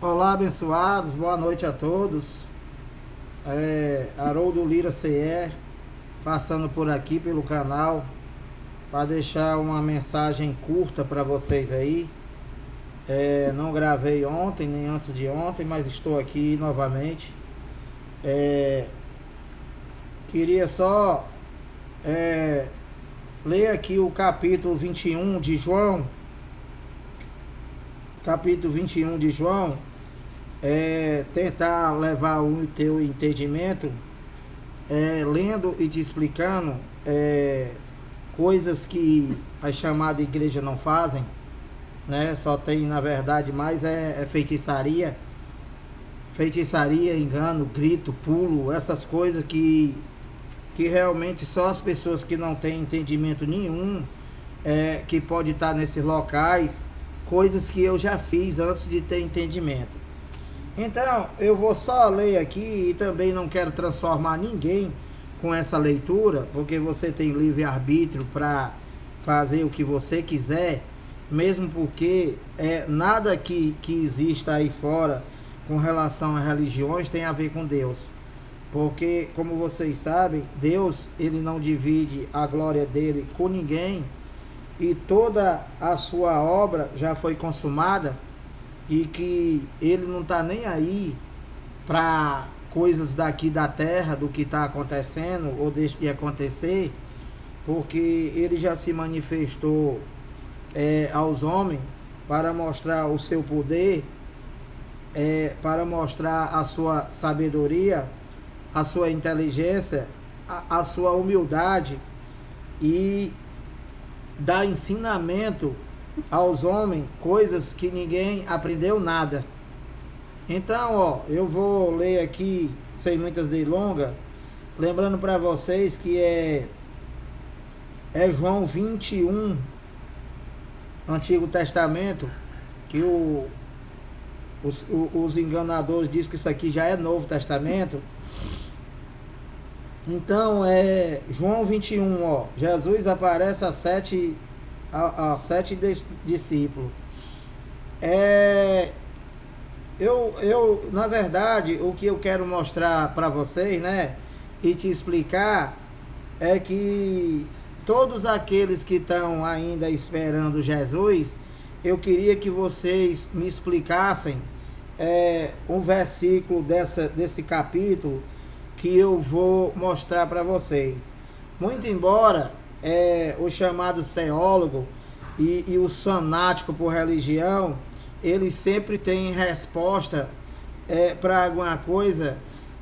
Olá, abençoados, boa noite a todos. Haroldo Lira CE, passando por aqui pelo canal para deixar uma mensagem curta para vocês aí. Não gravei ontem nem antes de ontem, mas estou aqui novamente. É, Queria só ler aqui o capítulo 21 de João. Capítulo 21 de João. Tentar levar o teu entendimento, lendo e te explicando coisas que a chamada igreja não fazem, né? Só tem, na verdade, mais feitiçaria, engano, grito, pulo, essas coisas que realmente só as pessoas que não têm entendimento nenhum que pode estar nesses locais, coisas que eu já fiz antes de ter entendimento. Então, eu vou só ler aqui e também não quero transformar ninguém com essa leitura, porque você tem livre-arbítrio para fazer o que você quiser, mesmo porque nada que exista aí fora com relação a religiões tem a ver com Deus. Porque, como vocês sabem, Deus ele não divide a glória dele com ninguém e toda a sua obra já foi consumada e que ele não está nem aí para coisas daqui da terra, do que está acontecendo ou deixa de acontecer, porque ele já se manifestou aos homens para mostrar o seu poder, para mostrar a sua sabedoria, a sua inteligência, a sua humildade e dar ensinamento aos homens, coisas que ninguém aprendeu nada. Então, eu vou ler aqui sem muitas delongas, lembrando para vocês que é João 21, Antigo Testamento, que os enganadores dizem que isso aqui já é Novo Testamento. Então, João 21, Jesus aparece a sete discípulos. Na verdade, o que eu quero mostrar para vocês, né, e te explicar, é que todos aqueles que estão ainda esperando Jesus, eu queria que vocês me explicassem um versículo desse capítulo que eu vou mostrar para vocês. Muito embora os chamados teólogos e os fanáticos por religião, eles sempre têm resposta para alguma coisa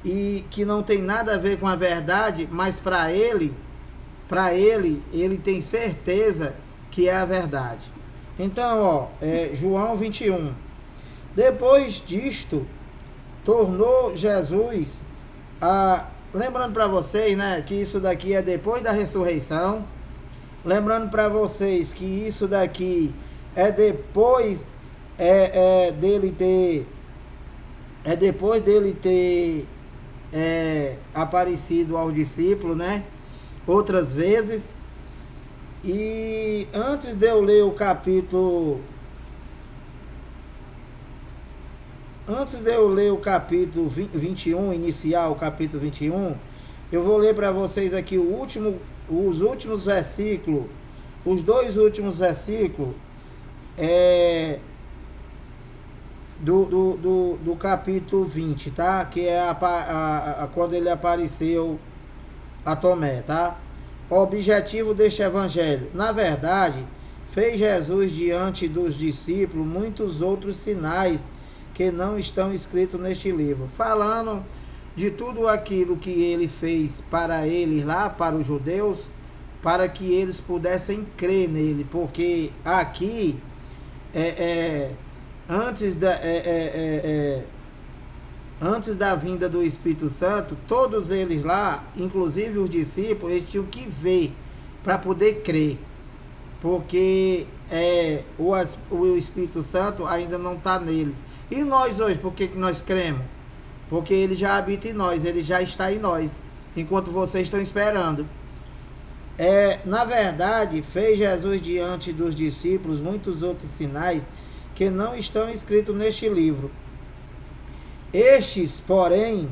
e que não tem nada a ver com a verdade, mas para ele tem certeza que é a verdade. Então, João 21. Depois disto, tornou Jesus lembrando para vocês, né, que isso daqui é depois da ressurreição. Lembrando para vocês que isso daqui é depois dele ter aparecido aos discípulos, né, outras vezes. E antes de eu ler o capítulo 21, iniciar o capítulo 21, eu vou ler para vocês aqui os últimos versículos, os dois últimos versículos do capítulo 20, tá? Que é quando ele apareceu a Tomé, tá? O objetivo deste evangelho, na verdade, fez Jesus diante dos discípulos muitos outros sinais que não estão escritos neste livro, falando de tudo aquilo que ele fez para eles lá, para os judeus, para que eles pudessem crer nele, porque aqui antes da vinda do Espírito Santo, todos eles lá, inclusive os discípulos, eles tinham que ver para poder crer, porque o Espírito Santo ainda não está neles. E nós hoje, por que nós cremos? Porque ele já habita em nós, ele já está em nós, enquanto vocês estão esperando. Na verdade, fez Jesus diante dos discípulos muitos outros sinais que não estão escritos neste livro. Estes, porém,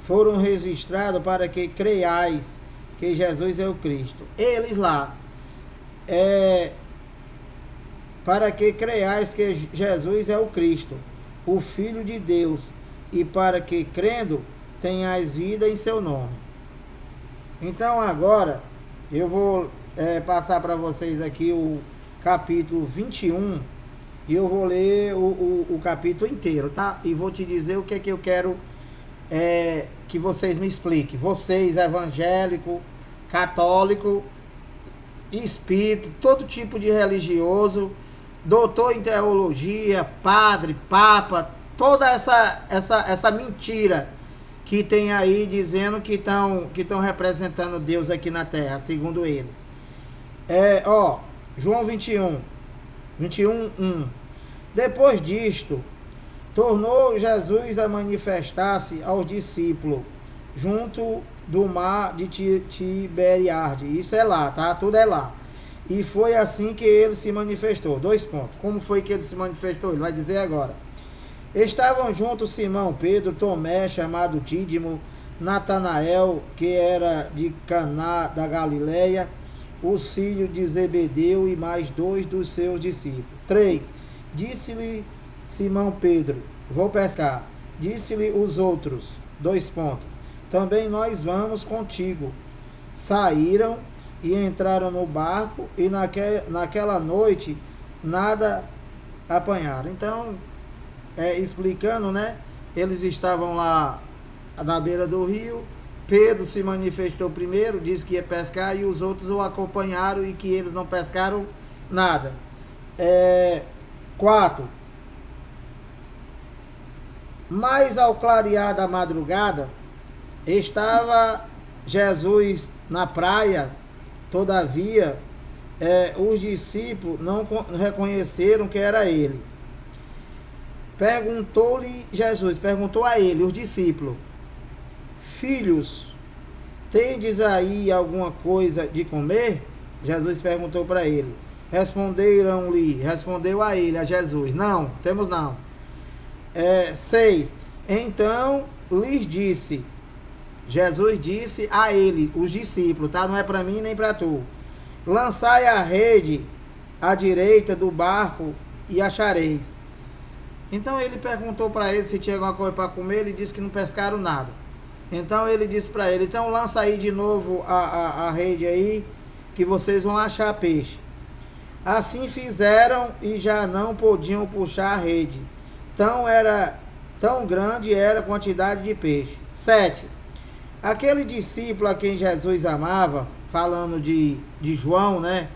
foram registrados para que creiais que Jesus é o Cristo. Eles lá, para que creiais que Jesus é o Cristo, o Filho de Deus, e para que, crendo, tenhais vida em seu nome. Então agora, eu vou passar para vocês aqui o capítulo 21, e eu vou ler o capítulo inteiro, tá? E vou te dizer o que é que eu quero que vocês me expliquem. Vocês, evangélico, católico, espírito, todo tipo de religioso, doutor em teologia, padre, papa, toda essa mentira que tem aí dizendo que estão representando Deus aqui na terra, segundo eles. João 21, 1. Depois disto, tornou Jesus a manifestar-se aos discípulos junto do mar de Tiberiade. Isso é lá, tá? Tudo é lá. E foi assim que ele se manifestou. 2 pontos. Como foi que ele se manifestou? Ele vai dizer agora. Estavam juntos Simão, Pedro, Tomé, chamado Dídimo, Natanael, que era de Caná da Galileia, os filhos de Zebedeu e mais 2 dos seus discípulos. 3. Disse-lhe Simão Pedro, vou pescar. Disse-lhe os outros, 2 pontos. Também nós vamos contigo. Saíram e entraram no barco e naquela noite nada apanharam. Então, explicando, né? Eles estavam lá na beira do rio. Pedro se manifestou primeiro, disse que ia pescar, e os outros o acompanharam e que eles não pescaram nada. 4. Mas ao clarear da madrugada, estava Jesus na praia. Todavia, os discípulos não reconheceram que era ele. Perguntou-lhe Jesus, perguntou a ele, os discípulos: Filhos, tendes aí alguma coisa de comer? Jesus perguntou para ele. Respondeu a ele, a Jesus: Não, temos não. 6. Então lhes disse, Jesus disse a ele, os discípulos, tá? Não é para mim nem para tu. Lançai a rede à direita do barco e achareis. Então ele perguntou para ele se tinha alguma coisa para comer. Ele disse que não pescaram nada. Então ele disse para ele: então lança aí de novo a rede aí, que vocês vão achar peixe. Assim fizeram e já não podiam puxar a rede. Tão grande era a quantidade de peixe. 7. Aquele discípulo a quem Jesus amava, falando de João, né?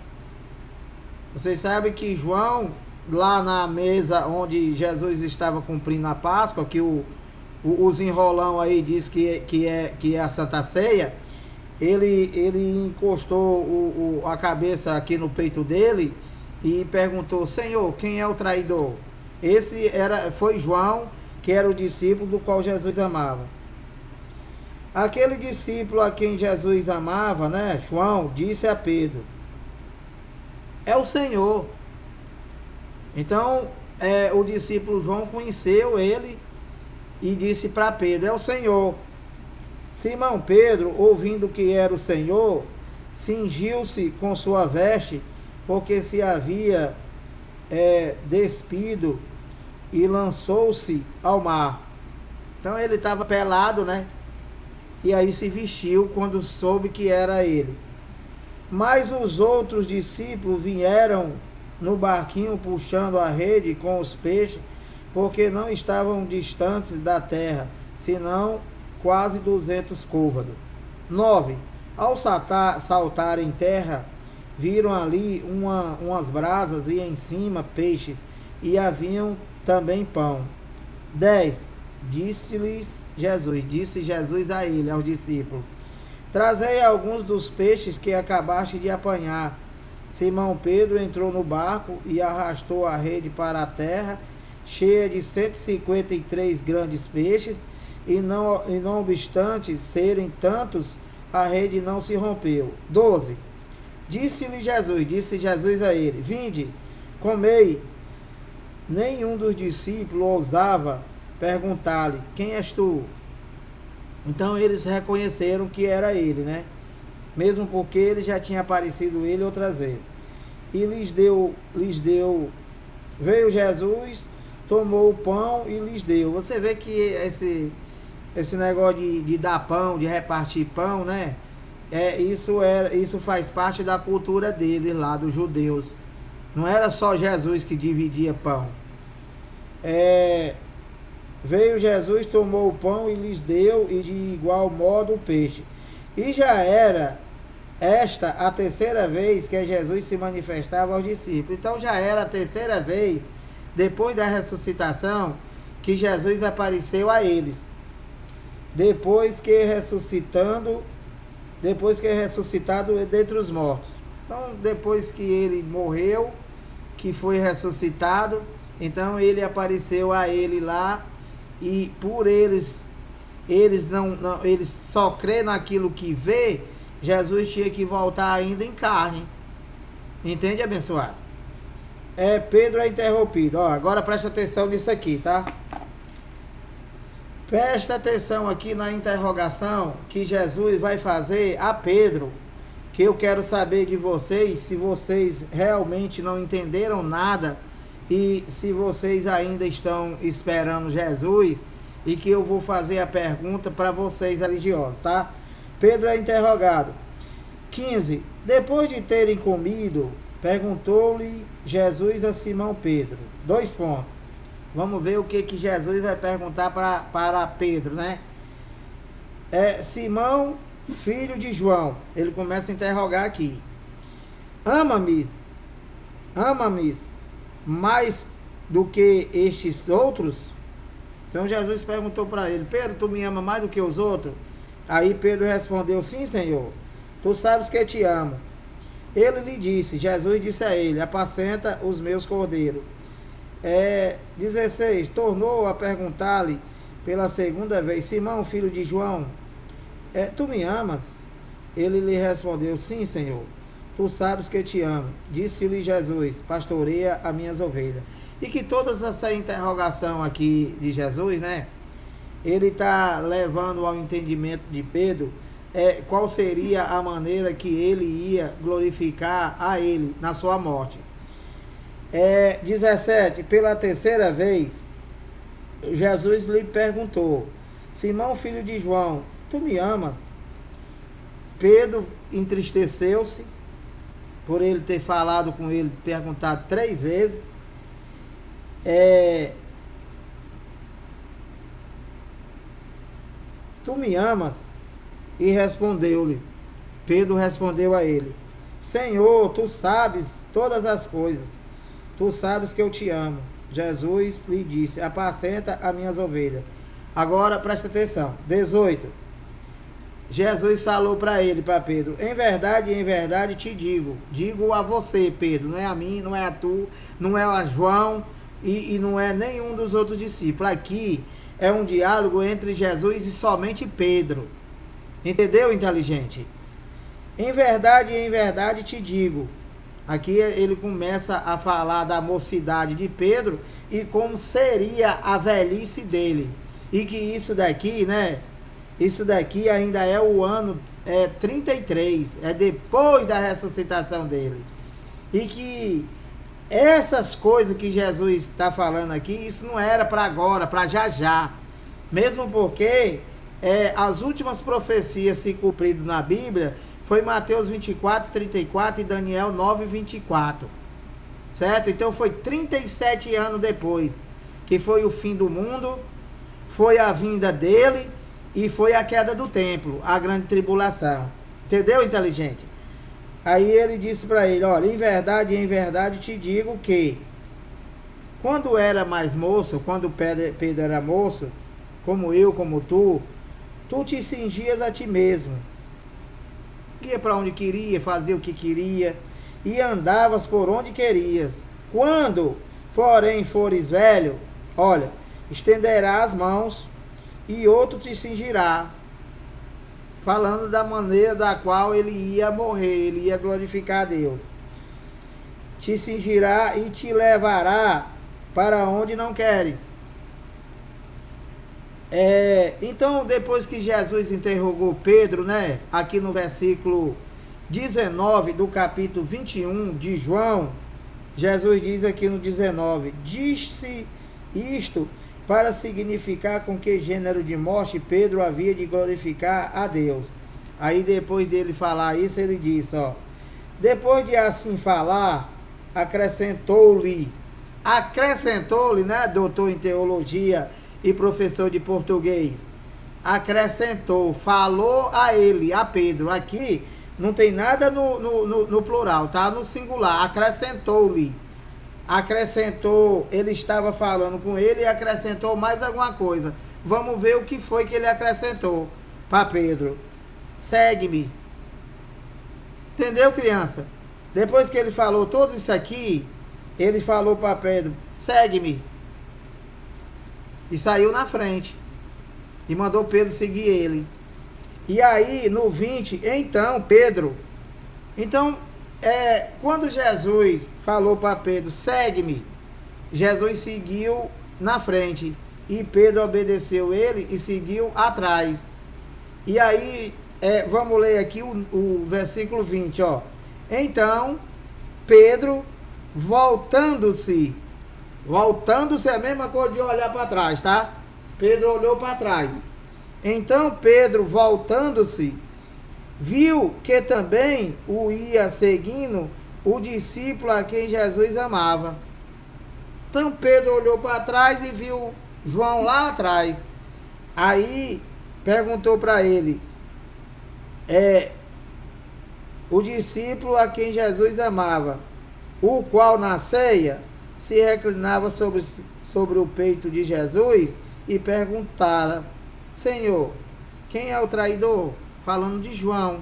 Vocês sabem que João, lá na mesa onde Jesus estava cumprindo a Páscoa, que os enrolão aí diz que é a Santa Ceia, ele encostou a cabeça aqui no peito dele e perguntou: Senhor, quem é o traidor? Foi João, que era o discípulo do qual Jesus amava. Aquele discípulo a quem Jesus amava, né, João, disse a Pedro: é o Senhor. Então, o discípulo João conheceu ele e disse para Pedro: é o Senhor. Simão Pedro, ouvindo que era o Senhor, cingiu-se com sua veste, porque se havia despido, e lançou-se ao mar. Então ele estava pelado, né? E aí se vestiu quando soube que era ele. Mas os outros discípulos vieram no barquinho puxando a rede com os peixes, porque não estavam distantes da terra, senão quase 200 côvados. 9. Ao saltar em terra, viram ali umas brasas e em cima peixes, e haviam também pão. 10. Disse Jesus a ele, aos discípulos: trazei alguns dos peixes que acabaste de apanhar. Simão Pedro entrou no barco e arrastou a rede para a terra, cheia de 153 grandes peixes, e não obstante serem tantos, a rede não se rompeu. 12. Disse Jesus a ele: vinde, comei. Nenhum dos discípulos ousava perguntar-lhe: quem és tu? Então eles reconheceram que era ele, né? Mesmo porque ele já tinha aparecido ele outras vezes. E veio Jesus, tomou o pão e lhes deu. Você vê que esse negócio de dar pão, de repartir pão, né? Isso faz parte da cultura deles lá, dos judeus. Não era só Jesus que dividia pão. Veio Jesus, tomou o pão e lhes deu, e de igual modo o peixe. E já era esta a terceira vez que Jesus se manifestava aos discípulos. Então já era a terceira vez, depois da ressuscitação, que Jesus apareceu a eles. Depois que ressuscitado dentre os mortos. Então, depois que ele morreu, que foi ressuscitado, então ele apareceu a ele lá, e por eles eles só crê naquilo que vê. Jesus tinha que voltar ainda em carne. Entende, abençoado? Pedro é interrompido. Agora presta atenção nisso aqui, tá? Presta atenção aqui na interrogação que Jesus vai fazer a Pedro, que eu quero saber de vocês se vocês realmente não entenderam nada e se vocês ainda estão esperando Jesus, e que eu vou fazer a pergunta para vocês religiosos, tá? Pedro é interrogado. 15. Depois de terem comido, perguntou-lhe Jesus a Simão Pedro. 2 pontos. Vamos ver o que Jesus vai perguntar para Pedro, né? Simão, filho de João. Ele começa a interrogar aqui. Ama-me mais do que estes outros? Então Jesus perguntou para ele: Pedro, tu me ama mais do que os outros? Aí Pedro respondeu: sim, Senhor, tu sabes que eu te amo. Ele lhe disse, Jesus disse a ele: apacenta os meus cordeiros. 16, tornou a perguntar-lhe pela segunda vez: Simão, filho de João, tu me amas? Ele lhe respondeu: sim, Senhor, tu sabes que eu te amo. Disse-lhe Jesus: pastoreia as minhas ovelhas. E que toda essa interrogação aqui de Jesus, né, ele está levando ao entendimento de Pedro qual seria a maneira que ele ia glorificar a ele na sua morte. 17, pela terceira vez, Jesus lhe perguntou: Simão, filho de João, tu me amas? Pedro entristeceu-se por ele ter falado com ele, perguntado 3 vezes. Tu me amas? E respondeu-lhe, Pedro respondeu a ele: Senhor, tu sabes todas as coisas, tu sabes que eu te amo. Jesus lhe disse: apacenta as minhas ovelhas. Agora presta atenção. 18. Jesus falou para ele, para Pedro: em verdade te digo a você, Pedro, não é a mim, não é a tu, não é a João e não é nenhum dos outros discípulos. Aqui é um diálogo entre Jesus e somente Pedro. Entendeu, inteligente? Em verdade te digo. Aqui ele começa a falar da mocidade de Pedro e como seria a velhice dele. E que isso daqui, né? Isso daqui ainda é o ano 33, é depois da ressuscitação dele. E que essas coisas que Jesus está falando aqui, isso não era para agora, para já. Mesmo porque as últimas profecias se cumpridas na Bíblia foi Mateus 24, 34 e Daniel 9, 24. Certo? Então foi 37 anos depois que foi o fim do mundo, foi a vinda dele e foi a queda do templo, a grande tribulação. Entendeu, inteligente? Aí ele disse para ele: olha, em verdade te digo que quando era mais moço, quando Pedro era moço, como eu, como tu te cingias a ti mesmo, ia para onde queria, fazia o que queria e andavas por onde querias. Quando, porém, fores velho, olha, estenderás as mãos e outro te cingirá. Falando da maneira da qual ele ia morrer, ele ia glorificar a Deus. Te cingirá e te levará para onde não queres. Então, depois que Jesus interrogou Pedro, né? Aqui no versículo 19 do capítulo 21 de João, Jesus diz aqui no 19: disse isto para significar com que gênero de morte Pedro havia de glorificar a Deus. Aí depois dele falar isso, ele disse, ó, depois de assim falar, acrescentou-lhe, né, doutor em teologia e professor de português, acrescentou, falou a ele, a Pedro, aqui não tem nada no plural, tá? No singular, acrescentou-lhe. Acrescentou, ele estava falando com ele e acrescentou mais alguma coisa. Vamos ver o que foi que ele acrescentou para Pedro. Segue-me. Entendeu, criança? Depois que ele falou tudo isso aqui, ele falou para Pedro, segue-me. E saiu na frente. E mandou Pedro seguir ele. E aí, no 20, então, Pedro... Então, quando Jesus falou para Pedro, segue-me, Jesus seguiu na frente. E Pedro obedeceu ele e seguiu atrás. E aí, vamos ler aqui o versículo 20, ó. Então, Pedro, voltando-se é a mesma coisa de olhar para trás, tá? Pedro olhou para trás. Então Pedro, voltando-se, viu que também o ia seguindo o discípulo a quem Jesus amava. Então Pedro olhou para trás e viu João lá atrás. Aí perguntou para ele, o discípulo a quem Jesus amava, o qual na ceia se reclinava sobre o peito de Jesus e perguntara, Senhor, quem é o traidor? Falando de João.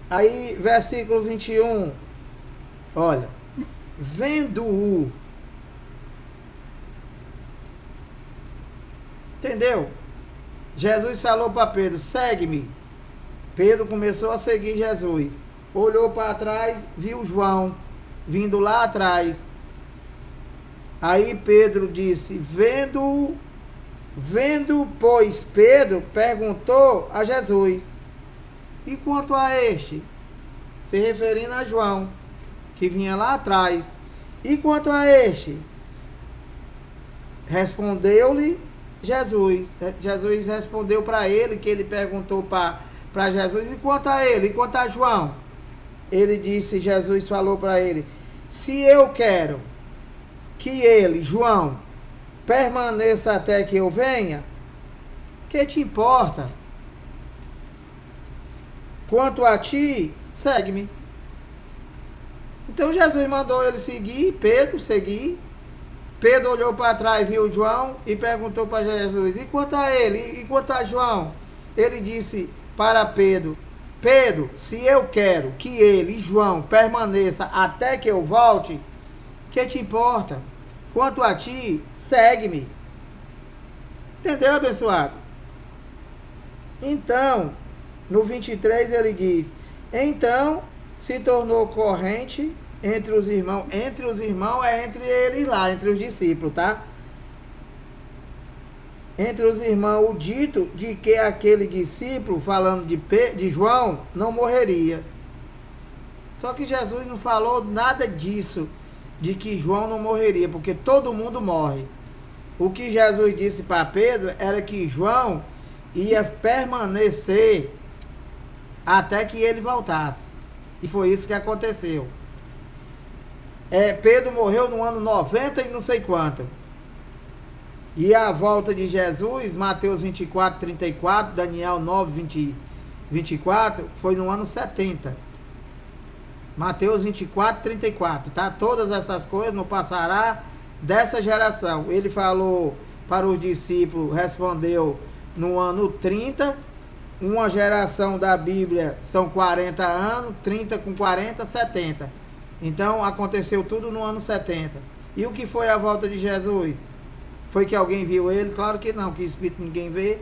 Aí, versículo 21, olha, vendo-o, entendeu? Jesus falou para Pedro, segue-me. Pedro começou a seguir Jesus. Olhou para trás, viu João vindo lá atrás. Aí Pedro disse, vendo, pois Pedro perguntou a Jesus, e quanto a este? Se referindo a João, que vinha lá atrás. E quanto a este? Respondeu-lhe Jesus. Jesus respondeu para ele, que ele perguntou para Jesus, e quanto a ele? E quanto a João? Ele disse, Jesus falou para ele, se eu quero que ele, João, permaneça até que eu venha, que te importa? Quanto a ti, segue-me. Então Jesus mandou ele seguir, Pedro seguir. Pedro olhou para trás, viu João e perguntou para Jesus, e quanto a ele? E quanto a João? Ele disse para Pedro, Pedro, se eu quero que ele, João, permaneça até que eu volte, que te importa? Quanto a ti, segue-me. Entendeu, abençoado? Então, no 23 ele diz, então se tornou corrente entre os irmãos. Entre os irmãos é entre eles lá, entre os discípulos, tá? Entre os irmãos o dito de que aquele discípulo, falando de João, não morreria. Só que Jesus não falou nada disso, de que João não morreria, porque todo mundo morre. O que Jesus disse para Pedro era que João ia permanecer até que ele voltasse. E foi isso que aconteceu. Pedro morreu no ano 90 e não sei quanto. E a volta de Jesus, Mateus 24, 34, Daniel 9, 24, foi no ano 70. Mateus 24, 34, tá? Todas essas coisas não passará dessa geração. Ele falou para os discípulos, respondeu no ano 30. Uma geração da Bíblia são 40 anos, 30 com 40, 70. Então aconteceu tudo no ano 70. E o que foi a volta de Jesus? Foi que alguém viu ele? Claro que não, que espírito ninguém vê.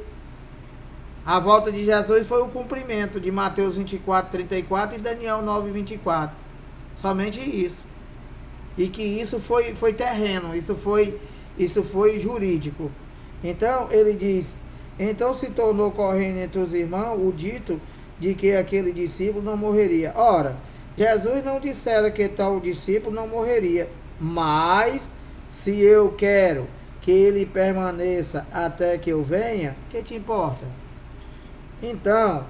A volta de Jesus foi o cumprimento de Mateus 24, 34 e Daniel 9, 24. Somente isso. E que isso foi terreno, isso foi jurídico. Então ele diz, Então se tornou corrente entre os irmãos o dito de que aquele discípulo não morreria. Ora, Jesus não dissera que tal discípulo não morreria, mas se eu quero que ele permaneça até que eu venha, que te importa? Então,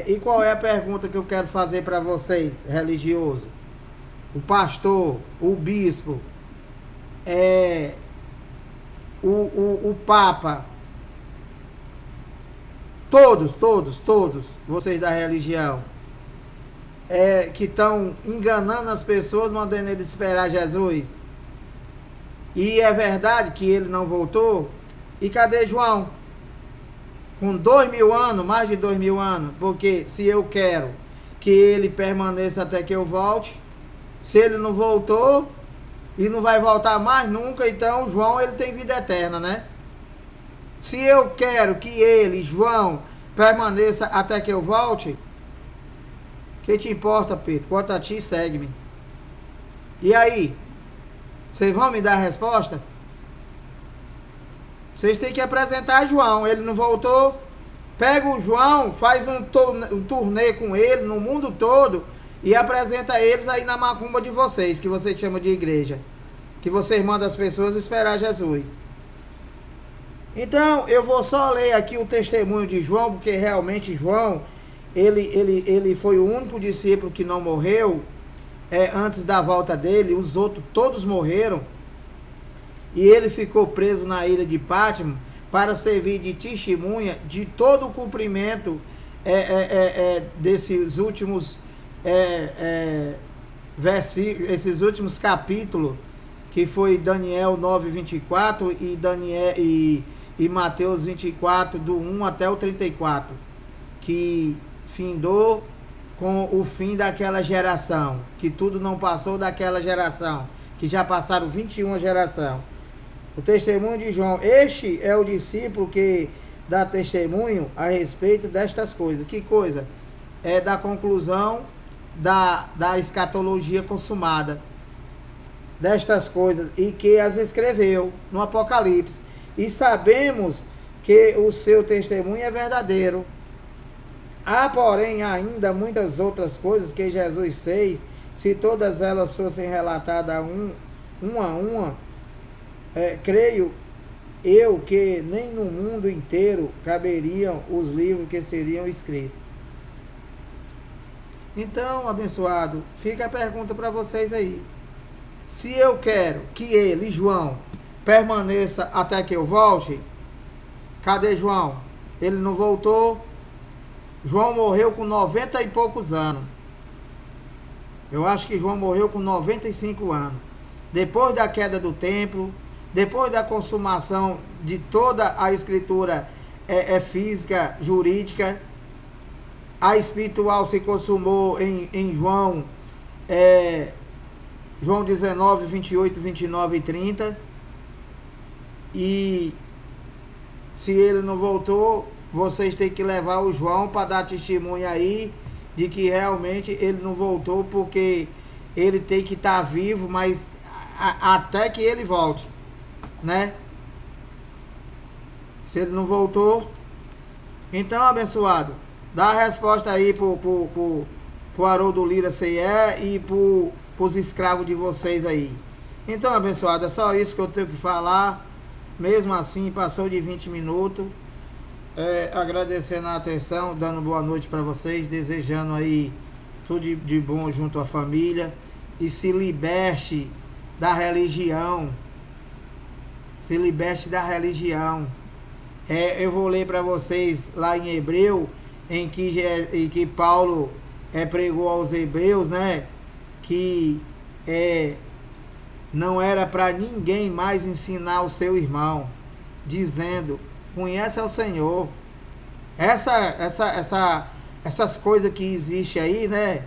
e qual é a pergunta que eu quero fazer para vocês, religioso? O pastor, o bispo, o Papa, todos, vocês da religião, que estão enganando as pessoas, mandando eles esperar Jesus. E é verdade que ele não voltou? E cadê João? Com 2000 anos, mais de 2000 anos, porque se eu quero que ele permaneça até que eu volte, se ele não voltou e não vai voltar mais nunca, então João ele tem vida eterna, né? Se eu quero que ele, João, permaneça até que eu volte, que te importa, Pedro? Quanto a ti, segue-me. E aí? Vocês vão me dar a resposta? Vocês têm que apresentar João. Ele não voltou? Pega o João, faz um turnê com ele no mundo todo e apresenta eles aí na macumba de vocês, que vocês chamam de igreja. Que vocês mandam as pessoas esperar Jesus. Então, eu vou só ler aqui o testemunho de João, porque realmente João, ele foi o único discípulo que não morreu antes da volta dele. Os outros todos morreram. E ele ficou preso na ilha de Pátimo para servir de testemunha de todo o cumprimento desses últimos versículos, esses últimos capítulos, que foi Daniel 9:24 e Mateus 24, do 1 até o 34, que findou com o fim daquela geração, que tudo não passou daquela geração, que já passaram 21 gerações. O testemunho de João, este é o discípulo que dá testemunho a respeito destas coisas. Que coisa? É da conclusão da escatologia consumada, destas coisas, e que as escreveu no Apocalipse. E sabemos que o seu testemunho é verdadeiro. Há, porém, ainda muitas outras coisas que Jesus fez. Se todas elas fossem relatadas uma a uma, creio eu que nem no mundo inteiro caberiam os livros que seriam escritos. Então, abençoado, fica a pergunta para vocês aí. Se eu quero que ele, João, permaneça até que eu volte, cadê João? Ele não voltou. João morreu com 90 e poucos anos. Eu acho que João morreu com 95 anos. Depois da queda do templo, depois da consumação de toda a escritura física, jurídica, a espiritual se consumou em João, João 19, 28, 29 e 30. E se ele não voltou, vocês têm que levar o João para dar testemunha aí de que realmente ele não voltou, porque ele tem que estar vivo, mas até que ele volte, né? Se ele não voltou, então, abençoado, dá a resposta aí pro Haroldo Lira CE e pros escravos de vocês aí. Então, abençoado, é só isso que eu tenho que falar. Mesmo assim, passou de 20 minutos. Agradecendo a atenção, dando boa noite para vocês, desejando aí tudo de bom junto à família, e se liberte da religião. Se liberte da religião. Eu vou ler para vocês lá em Hebreu, em que Paulo pregou aos hebreus, né, que não era para ninguém mais ensinar o seu irmão, dizendo: conhece ao Senhor. Essas coisas que existem aí, né?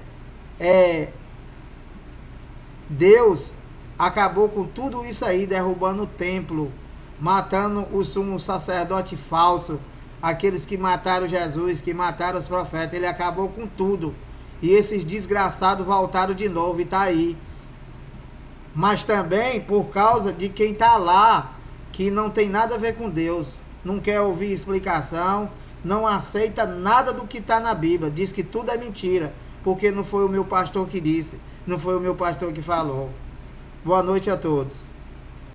Deus acabou com tudo isso aí, derrubando o templo, matando o sumo sacerdote falso, aqueles que mataram Jesus, que mataram os profetas. Ele acabou com tudo. E esses desgraçados voltaram de novo e tá aí. Mas também por causa de quem tá lá, que não tem nada a ver com Deus, não quer ouvir explicação, não aceita nada do que está na Bíblia, diz que tudo é mentira, porque não foi o meu pastor que disse, não foi o meu pastor que falou. Boa noite a todos.